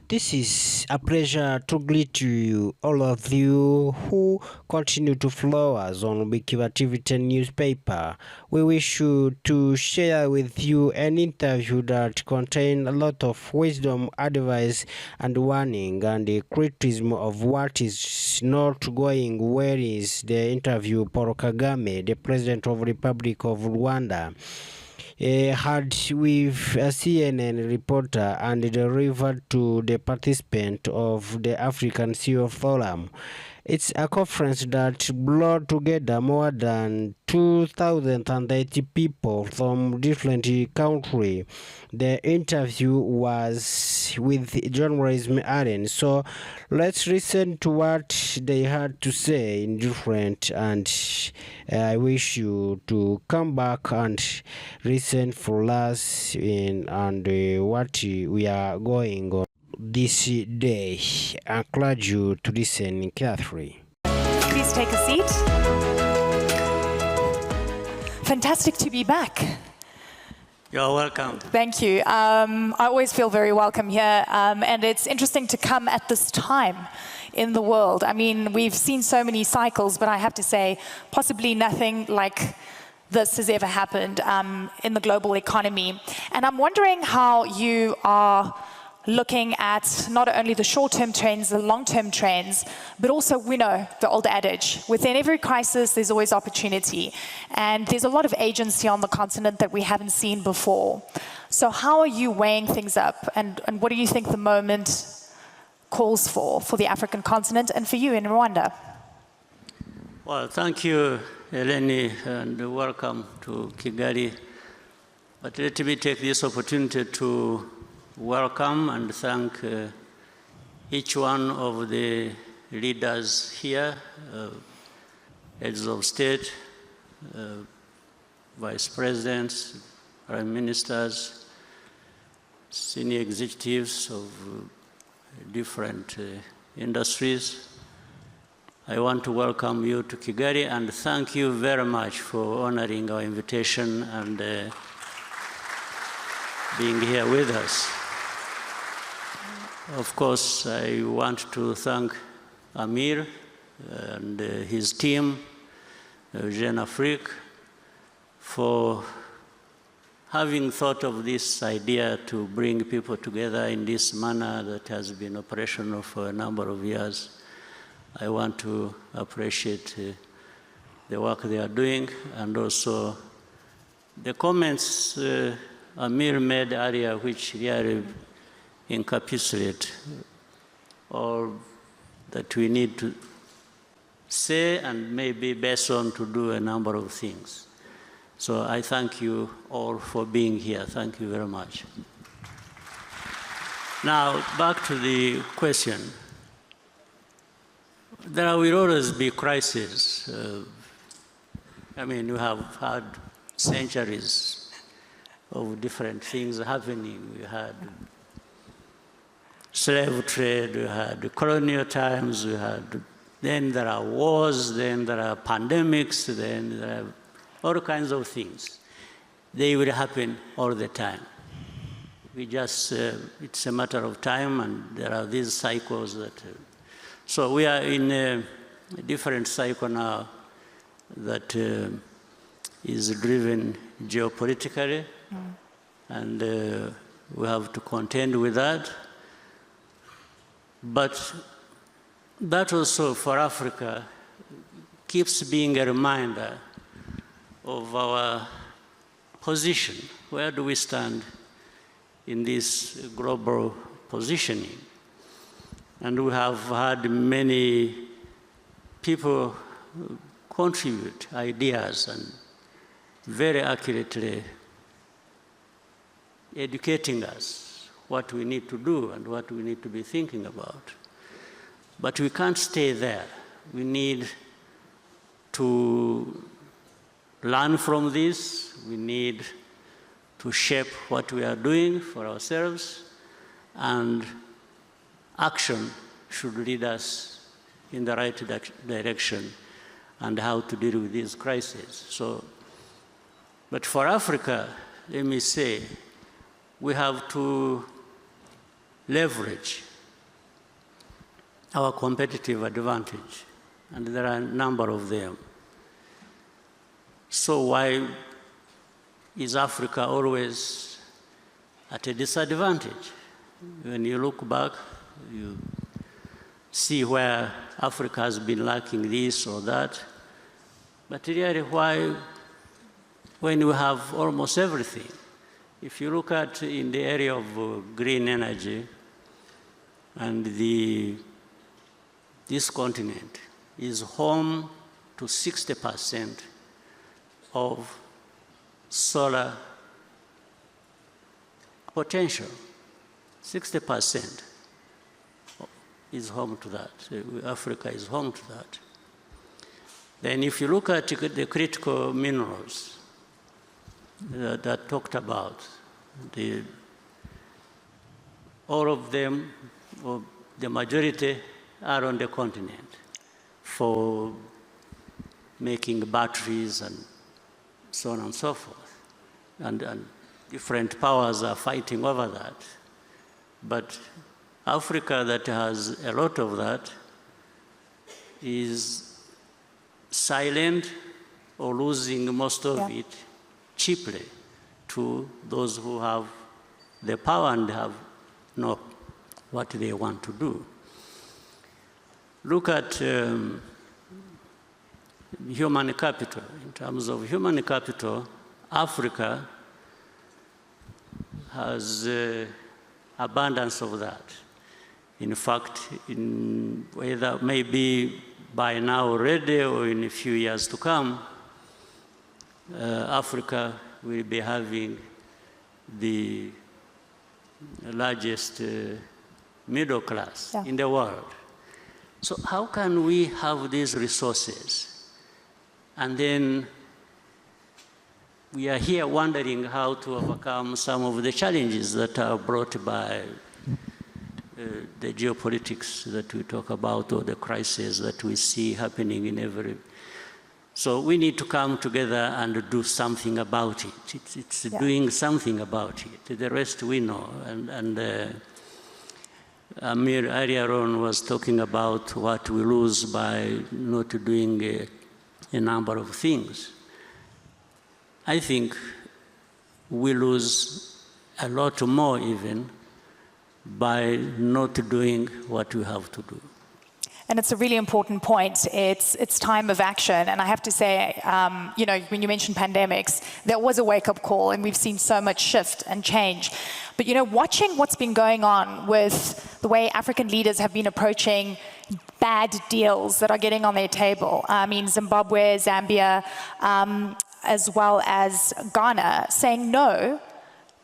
This is a pleasure to greet you, all of you who continue to follow us on BIKIBATV 10 newspaper. We wish you to share with you an interview that contains a lot of wisdom, advice, and warning, and the criticism of what is not going well is the interview Paul Kagame, the President of the Republic of Rwanda, had with a CNN reporter and delivered to the participant of the African CEO Forum. It's a conference that brought together more than 2,080 people from different countries. The interview was with journalism Elen. So let's listen to what they had to say in different, and I wish you to come back and listen for us in and what we are going on this day. I encourage you to listen carefully. Please take a seat. Fantastic to be back. You're welcome. Thank you. I always feel very welcome here, and it's interesting to come at this time in the world. I mean, we've seen so many cycles, but I have to say, possibly nothing like this has ever happened in the global economy. And I'm wondering how you are looking at not only the short-term trends, the long-term trends, but also, we know the old adage, within every crisis, there's always opportunity. And there's a lot of agency on the continent that we haven't seen before. So how are you weighing things up? And what do you think the moment calls for the African continent and for you in Rwanda? Well, thank you, Elen, and welcome to Kigali. But let me take this opportunity to welcome and thank each one of the leaders here, heads of state, vice presidents, prime ministers, senior executives of different industries. I want to welcome you to Kigali and thank you very much for honoring our invitation and being here with us. Of course, I want to thank Amir and his team, Jeune Afrique, for having thought of this idea to bring people together in this manner that has been operational for a number of years. I want to appreciate the work they are doing and also the comments Amir made earlier, which really encapsulate all that we need to say and maybe based on to do a number of things. So I thank you all for being here. Thank you very much. Now, back to the question. There will always be crises. I mean, we have had centuries of different things happening. We had slave trade, we had colonial times, then there are wars, then there are pandemics, then there are all kinds of things. They will happen all the time. We just, it's a matter of time, and there are these cycles that, so we are in a different cycle now that is driven geopolitically, and we have to contend with that. But that also for Africa keeps being a reminder of our position. Where do we stand in this global positioning? And we have had many people contribute ideas and very accurately educating us what we need to do and what we need to be thinking about. But we can't stay there. We need to learn from this. We need to shape what we are doing for ourselves, and action should lead us in the right direction and how to deal with these crises. So, but for Africa, let me say, we have to leverage our competitive advantage, and there are a number of them. So why is Africa always at a disadvantage? When you look back, you see where Africa has been lacking this or that. But really, why, when we have almost everything? If you look at in the area of green energy, and this continent is home to 60% of solar potential. 60% is home to that. Africa is home to that. Then if you look at the critical minerals that talked about, all of them, or the majority, are on the continent for making batteries and so on and so forth. And different powers are fighting over that. But Africa, that has a lot of that, is silent or losing most of it cheaply to those who have the power and have know what they want to do. Look at human capital. In terms of human capital, Africa has abundance of that. In fact, whether maybe by now already or in a few years to come, Africa will be having the largest middle class in the world. So how can we have these resources? And then we are here wondering how to overcome some of the challenges that are brought by the geopolitics that we talk about, or the crises that we see happening in every. So we need to come together and do something about it. It's doing something about it. The rest we know. And Amir earlier on was talking about what we lose by not doing a number of things. I think we lose a lot more even by not doing what we have to do. And it's a really important point. It's time of action. And I have to say, you know, when you mentioned pandemics, there was a wake-up call, and we've seen so much shift and change. But, you know, watching what's been going on with the way African leaders have been approaching bad deals that are getting on their table. I mean, Zimbabwe, Zambia, as well as Ghana, saying no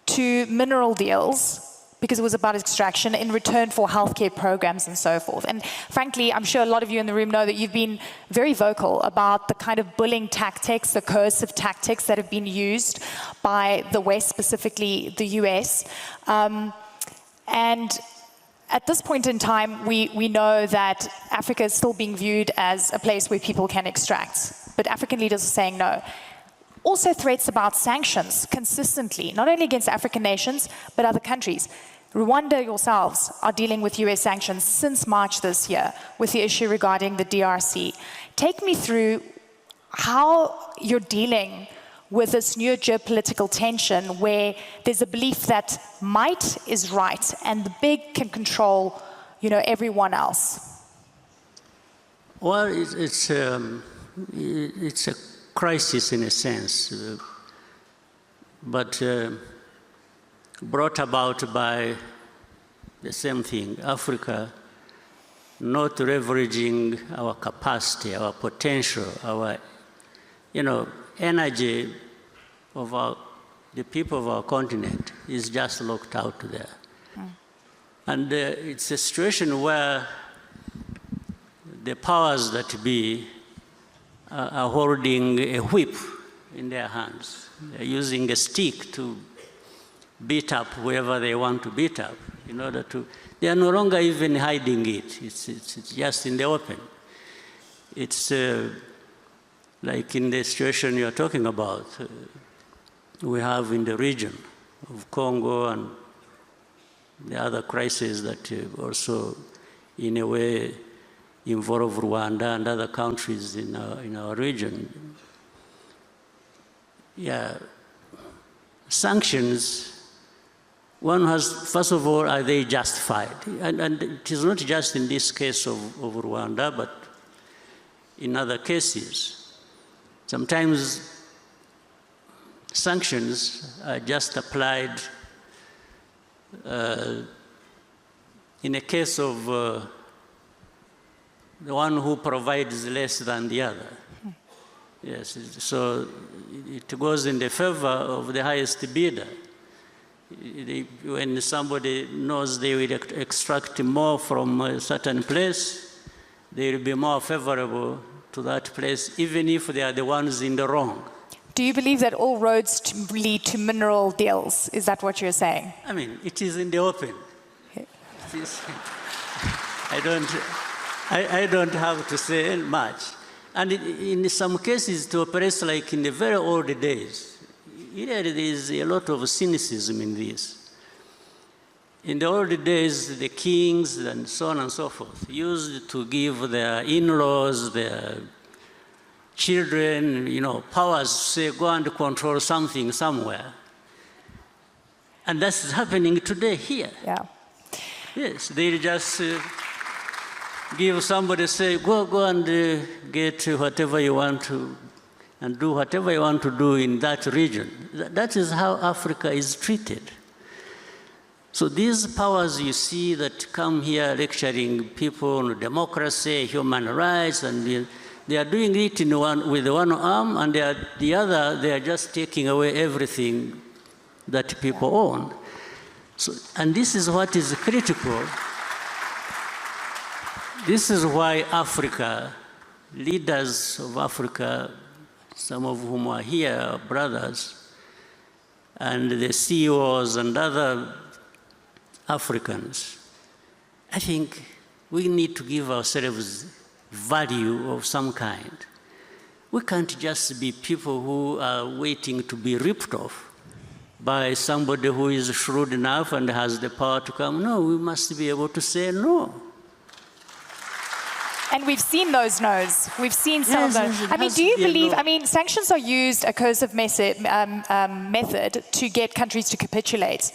to mineral deals because it was about extraction in return for healthcare programs and so forth. And frankly, I'm sure a lot of you in the room know that you've been very vocal about the kind of bullying tactics, the coercive tactics that have been used by the West, specifically the US. And at this point in time, we know that Africa is still being viewed as a place where people can extract, but African leaders are saying no. Also threats about sanctions consistently, not only against African nations, but other countries. Rwanda yourselves are dealing with US sanctions since March this year with the issue regarding the DRC. Take me through how you're dealing with this new geopolitical tension where there's a belief that might is right and the big can control, you know, everyone else. Well, it's a crisis in a sense, but brought about by the same thing, Africa not leveraging our capacity, our potential, our, you know, energy of the people of our continent is just locked out there. And it's a situation where the powers that be are holding a whip in their hands. They're using a stick to beat up whoever they want to beat up in order to, they are no longer even hiding it. It's just in the open. It's like in the situation you're talking about, we have in the region of Congo and the other crises that also, in a way, involve Rwanda and other countries in our region. Yeah, sanctions, one has, first of all, are they justified? And it is not just in this case of Rwanda, but in other cases. Sometimes sanctions are just applied in a case of the one who provides less than the other. Yes, so it goes in the favor of the highest bidder. When somebody knows they will extract more from a certain place, they will be more favorable to that place, even if they are the ones in the wrong. Do you believe that all roads lead to mineral deals? Is that what you're saying? I mean, it is in the open. I don't have to say much. And in some cases, it operates like in the very old days. There is a lot of cynicism in this. In the old days, the kings and so on and so forth used to give their in-laws, their children, powers, say, go and control something somewhere. And that's happening today here. Yeah. Yes, they just give somebody, say, go and get whatever you want to, and do whatever you want to do in that region. That is how Africa is treated. So these powers you see that come here lecturing people on democracy, human rights, and they are doing it with one arm, and the other, they are just taking away everything that people own. So, and this is what is critical. This is why Africa, leaders of Africa, some of whom are here, are brothers, and the CEOs and other Africans, I think we need to give ourselves value of some kind. We can't just be people who are waiting to be ripped off by somebody who is shrewd enough and has the power to come. No, we must be able to say no. And we've seen those no's. We've seen some of those. I mean, do you believe, sanctions are used, a coercive method to get countries to capitulate.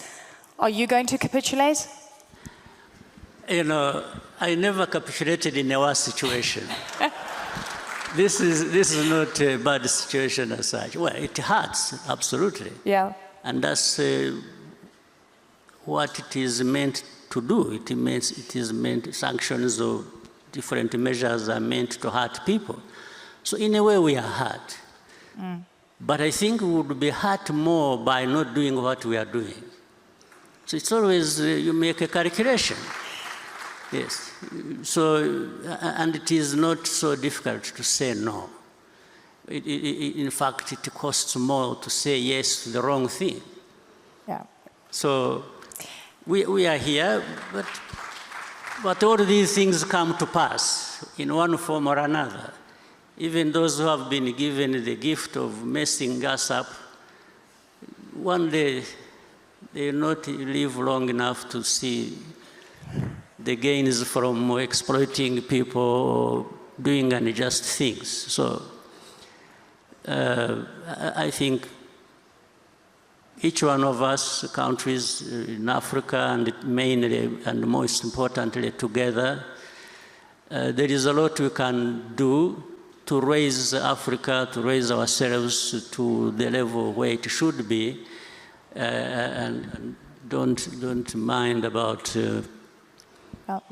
Are you going to capitulate? I never capitulated in a war situation. This is not a bad situation as such. Well, it hurts, absolutely. Yeah. And that's what it is meant to do. It is meant, sanctions or different measures are meant to hurt people. So in a way, we are hurt. But I think we would be hurt more by not doing what we are doing. So it's always, you make a calculation. Yes. So, and it is not so difficult to say no. In fact, it costs more to say yes to the wrong thing. Yeah. So we are here, but all these things come to pass in one form or another. Even those who have been given the gift of messing us up, one day they will not live long enough to see the gains from exploiting people or doing unjust things. So I think each one of us, countries in Africa, and mainly and most importantly together, there is a lot we can do to raise Africa, to raise ourselves to the level where it should be, and don't mind about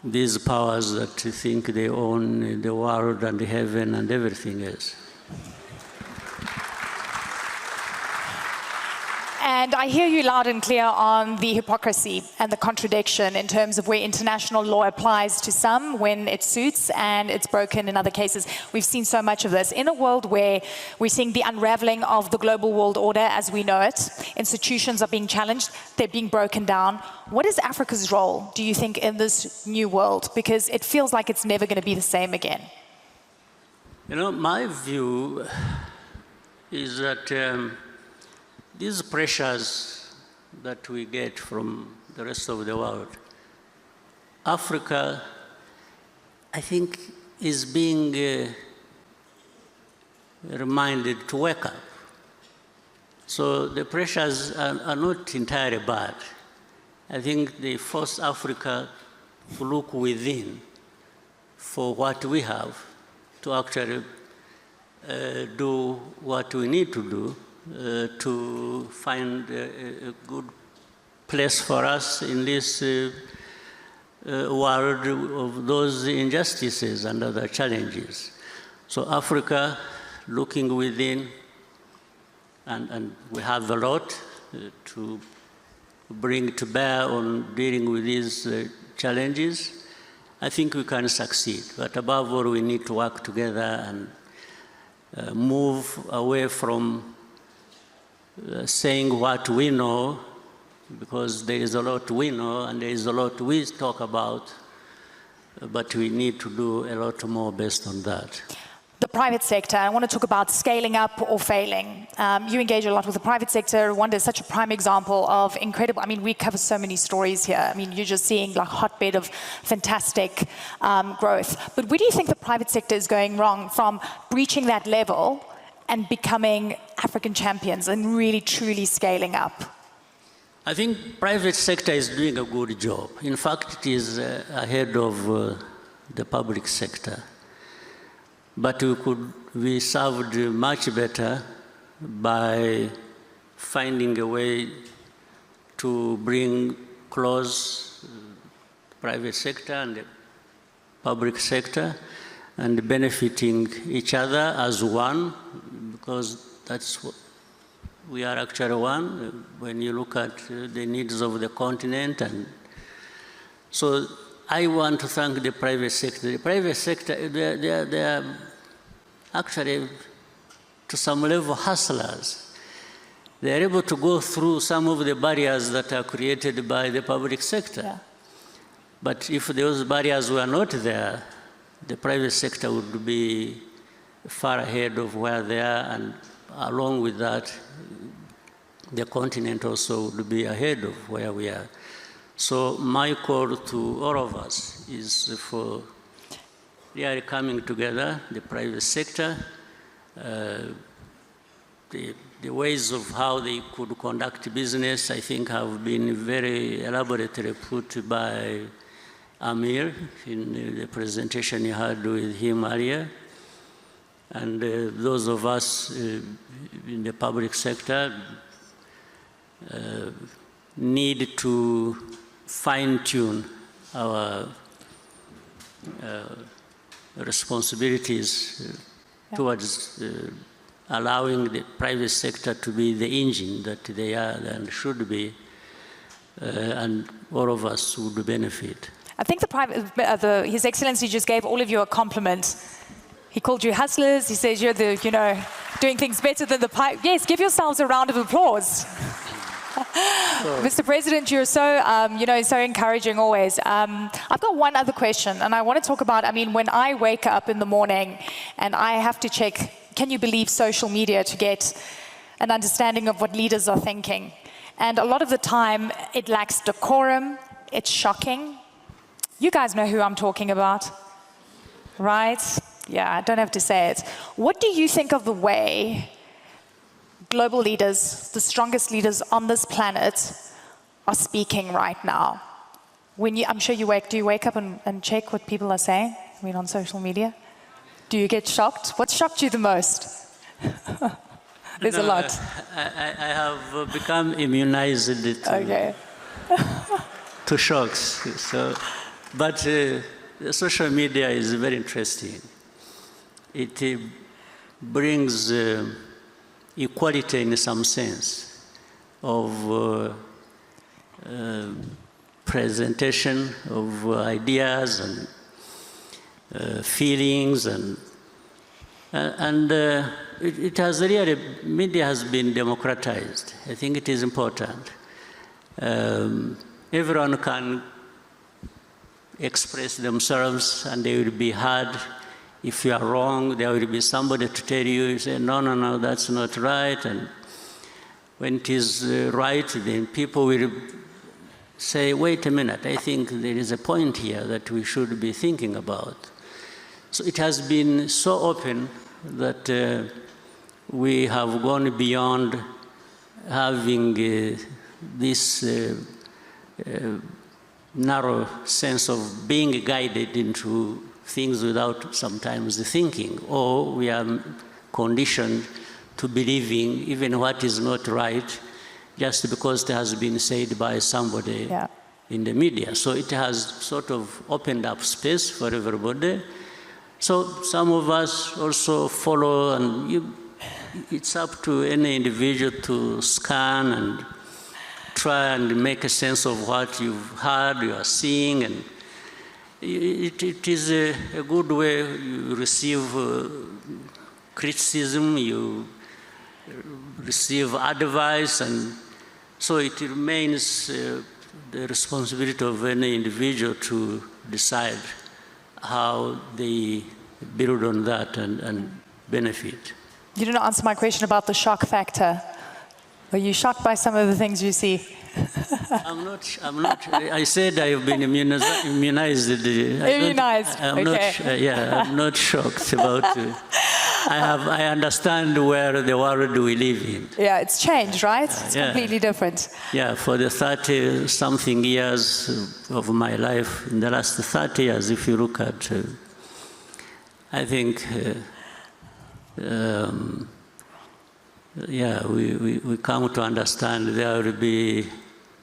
these powers that think they own the world and the heaven and everything else. And I hear you loud and clear on the hypocrisy and the contradiction in terms of where international law applies to some when it suits and it's broken in other cases. We've seen so much of this. In a world where we're seeing the unraveling of the global world order as we know it, institutions are being challenged, they're being broken down. What is Africa's role, do you think, in this new world? Because it feels like it's never going to be the same again. My view is that these pressures that we get from the rest of the world, Africa, I think is being reminded to wake up. So the pressures are not entirely bad. I think they force Africa to look within for what we have to actually do what we need to do to find a good place for us in this world of those injustices and other challenges. So Africa, looking within, and we have a lot to bring to bear on dealing with these challenges, I think we can succeed. But above all, we need to work together and move away from saying what we know, because there is a lot we know and there is a lot we talk about, but we need to do a lot more based on that. The private sector, I want to talk about scaling up or failing. You engage a lot with the private sector. Rwanda is such a prime example of incredible, I mean, we cover so many stories here. I mean, you're just seeing like a hotbed of fantastic growth. But where do you think the private sector is going wrong from breaching that level and becoming African champions and really truly scaling up? I think private sector is doing a good job. In fact, it is ahead of the public sector. But we could be served much better by finding a way to bring close private sector and the public sector and benefiting each other as one, because that's what we are actually one when you look at the needs of the continent. And so I want to thank the private sector. The private sector, they are actually, to some level, hustlers. They are able to go through some of the barriers that are created by the public sector. Yeah. But if those barriers were not there, the private sector would be far ahead of where they are, and along with that, the continent also would be ahead of where we are. So my call to all of us is for really coming together, the private sector, the ways of how they could conduct business, I think, have been very elaborately put by Amir in the presentation you had with him earlier. And those of us in the public sector need to fine-tune our responsibilities towards allowing the private sector to be the engine that they are and should be, and all of us would benefit. I think His Excellency just gave all of you a compliment. He called you hustlers. He says you're the, doing things better than the pipe. Yes, give yourselves a round of applause. Mr. President, you're so, so encouraging always. I've got one other question, and I want to talk about, when I wake up in the morning and I have to check, can you believe social media to get an understanding of what leaders are thinking? And a lot of the time, it lacks decorum, it's shocking. You guys know who I'm talking about, right? Yeah, I don't have to say it. What do you think of the way global leaders, the strongest leaders on this planet, are speaking right now? I'm sure do you wake up and check what people are saying, on social media? Do you get shocked? What shocked you the most? There's a lot. I have become immunized to shocks. But social media is very interesting. It brings equality in some sense of presentation of ideas and feelings, and it has really, media has been democratized. I think it is important. Everyone can express themselves and they will be heard. If you are wrong, there will be somebody to tell you, you say, no, that's not right. And when it is right, then people will say, wait a minute, I think there is a point here that we should be thinking about. So it has been so open that we have gone beyond having this narrow sense of being guided into things without sometimes thinking, or we are conditioned to believing even what is not right just because it has been said by somebody in the media. So it has sort of opened up space for everybody. So some of us also follow, and it's up to any individual to scan and try and make a sense of what you've heard, you are seeing, and it is a good way. You receive criticism, you receive advice, and so it remains the responsibility of any individual to decide how they build on that and benefit. You didn't answer my question about the shock factor. Are you shocked by some of the things you see? I'm not, I said I've been immunized. Immunized, okay. I'm not shocked about it. I understand where the world we live in. Yeah, it's changed, right? It's completely different. Yeah, for the 30-something years of my life, in the last 30 years, if you look at, I think, we come to understand there will be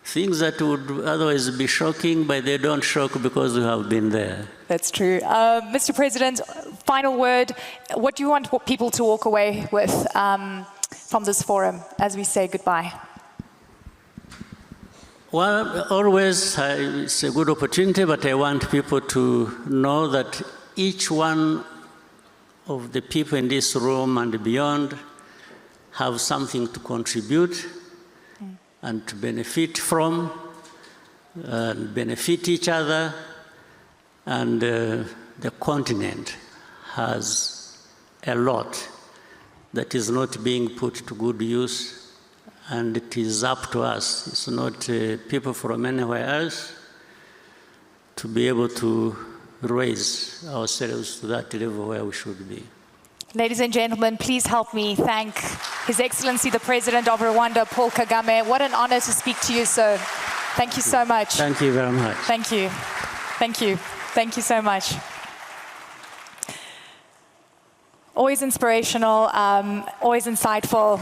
things that would otherwise be shocking, but they don't shock because we have been there. That's true. Mr. President, final word. What do you want people to walk away with from this forum as we say goodbye? Well, always it's a good opportunity, but I want people to know that each one of the people in this room and beyond have something to contribute and to benefit from, and benefit each other, and the continent has a lot that is not being put to good use, and it is up to us. It's not people from anywhere else to be able to raise ourselves to that level where we should be. Ladies and gentlemen, please help me thank His Excellency the President of Rwanda, Paul Kagame. What an honor to speak to you, sir. Thank you so much. Thank you very much. Thank you. Thank you. Thank you so much. Always inspirational, always insightful.